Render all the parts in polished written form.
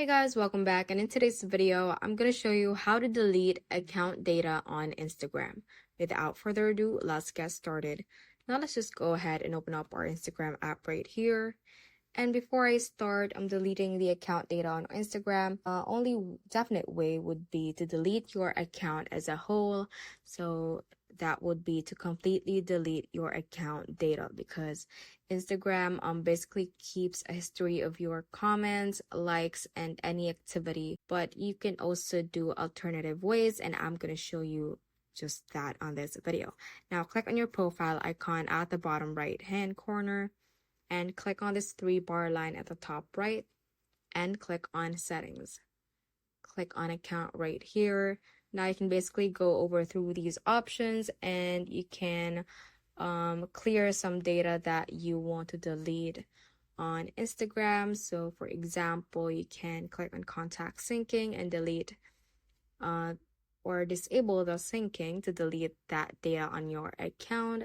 Hey guys, welcome back, and in today's video I'm going to show you how to delete account data on Instagram. Without further ado, let's get started. Now let's just go ahead and open up our Instagram app right here. And before I start, I'm deleting the account data on Instagram. Only definite way would be to delete your account as a whole. So that would be to completely delete your account data, because Instagram basically keeps a history of your comments, likes, and any activity. But you can also do alternative ways, and I'm going to show you just that on this video. Now click on your profile icon at the bottom right hand corner and click on this 3-bar line at the top right and click on settings. Click on account right here. Now you can basically go over through these options and you can clear some data that you want to delete on Instagram. So for example, you can click on contact syncing and delete or disable the syncing to delete that data on your account.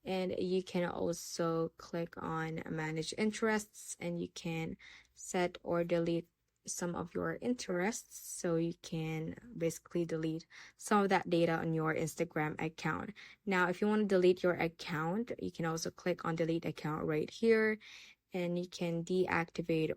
And you can also click on manage interests and you can set or delete some of your interests, so you can basically delete some of that data on your Instagram account. Now if you want to delete your account, you can also click on delete account right here and you can deactivate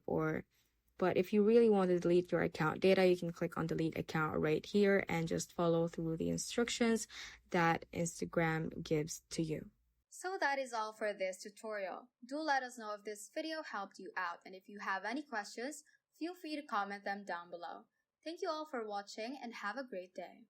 but if you really want to delete your account data, you can click on delete account right here and just follow through the instructions that Instagram gives to you. So that is all for this tutorial. Do let us know if this video helped you out, and if you have any questions, feel free to comment them down below. Thank you all for watching and have a great day.